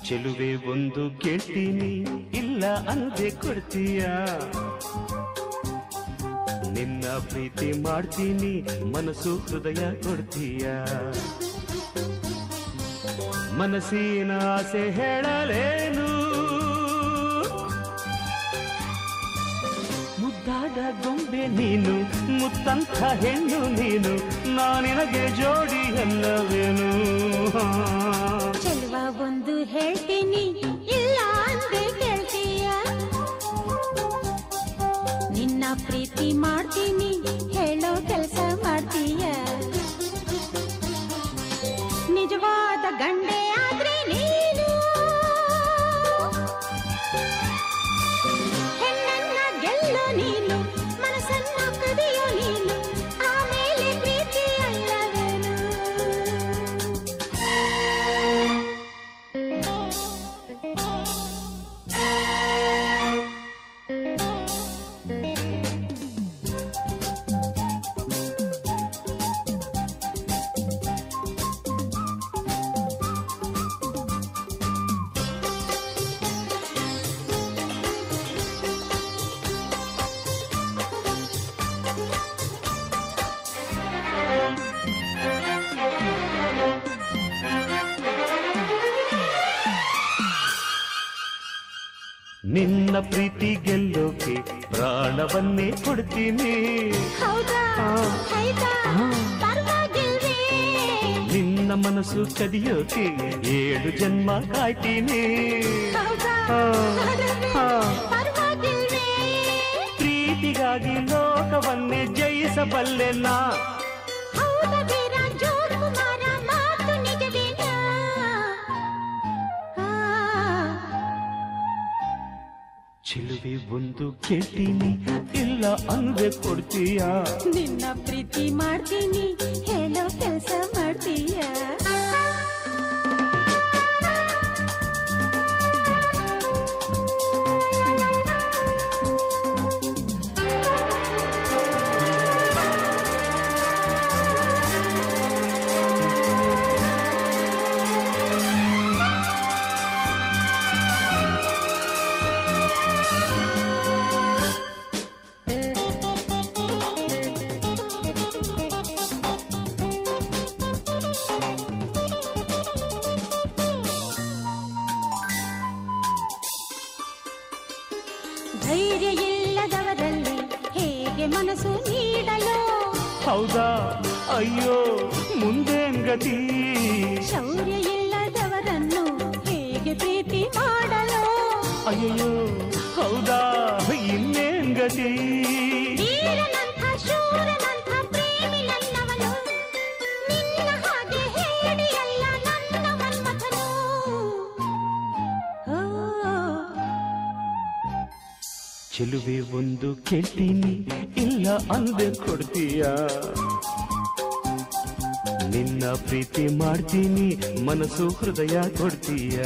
ಚೆಲುವೆ ಒಂದು ಕೇಳ್ತೀನಿ ಇಲ್ಲ ಅನ್ನದೆ ಕೊಡ್ತೀಯ ನಿನ್ನ ಪ್ರೀತಿ ಮಾಡ್ತೀನಿ ಮನಸ್ಸು ಹೃದಯ ಕೊಡ್ತೀಯ ಮನಸ್ಸಿನ ಆಸೆ ಹೇಳಲೇನು ಮುದ್ದಾದ ಗೊಂಬೆ ನೀನು ಮುತ್ತಂಥ ಹೆಣ್ಣು ನೀನು ನಾನಿನಗೆ ಜೋಡಿ ಅಲ್ಲವೇನು ಚೆಲುವ ಒಂದು ಹೇಳ್ತೀನಿ ಇಲ್ಲ ಅಂದೆ ಕೇಳ್ತೀಯ ನಿನ್ನ ಪ್ರೀತಿ ಮಾಡ್ತೀನಿ ಹೇಳೋ ಕೆಲಸ ಮಾಡ್ತೀಯ ನಿಜವಾದ ಗಂಡೆ ಆದ್ರೆ ನೀನು ಹೆಣ್ಣನ್ನ ಗೆಲ್ಲೋ ನೀನು ಮನಸ್ಸನ್ನ ಕದಿಯೋ ನೀನು ಆಮೇಲೆ ಪ್ರೀತಿ ಅಲ್ಲವೇನು ನಿನ್ನ ಪ್ರೀತಿ ಗೆಲ್ಲೋಕೆ ಪ್ರಾಣವನ್ನೇ ಕೊಡ್ತೀನಿ ಹೌದಾ ಹೌದಾ ಪರವಾಗಿಲ್ವೇ ನಿನ್ನ ಮನಸ್ಸು ಕದಿಯೋಕೆ 7 ಜನ್ಮ ಕಾಯ್ತೀನಿ ಹೌದಾ ಪರವಾಗಿಲ್ವೇ ಪ್ರೀತಿಗಾಗಿ ಲೋಕವನ್ನೇ ಜಯಿಸಬಲ್ಲೆ ನಾ ಹೌದಾ ವೀರ ಜೋಕುಮಾರ ಮಾತು ನಿಜವೇನಾ ಚೆಲುವೆ ಒಂದು ಕೇಳ್ತೀನಿ ಇಲ್ಲ ಅಂದೆ ಕೊಡ್ತೀಯ ನಿನ್ನ ಪ್ರೀತಿ ಮಾಡ್ತೀನಿ ಹೇಳೋ ಕೆಲಸ ಮಾಡ್ತೀಯ ಧೈರ್ಯ ಇಲ್ಲದವರಲ್ಲಿ ಹೇಗೆ ಮನಸ್ಸು ನೀಡಲು ಹೌದಾ ಅಯ್ಯೋ ಮುಂದೇನ್ ಗತಿ ಶೌರ್ಯ ಇಲ್ಲದವರನ್ನು ಹೇಗೆ ಪ್ರೀತಿ ಮಾಡಲು ಅಯ್ಯೋ ಹೌದಾ ಇನ್ನೇನ್ ಗತಿ ವೀರನಂಥ ಶೂರನಂಥ ಪ್ರೇಮಿ ನನ್ನವನು ನಿನ್ನ ಹಾಗೆ ಹೇಳಿಯಲ್ಲ ನನ್ನ ಮನ್ಮಥನು ಚೆಲುವೆ ಒಂದು ಕೇಳ್ತೀನಿ ಇಲ್ಲ ಅಂದೆ ಕೊಡ್ತೀಯ ನಿನ್ನ ಪ್ರೀತಿ ಮಾಡ್ತೀನಿ ಮನಸ್ಸು ಹೃದಯ ಕೊಡ್ತೀಯ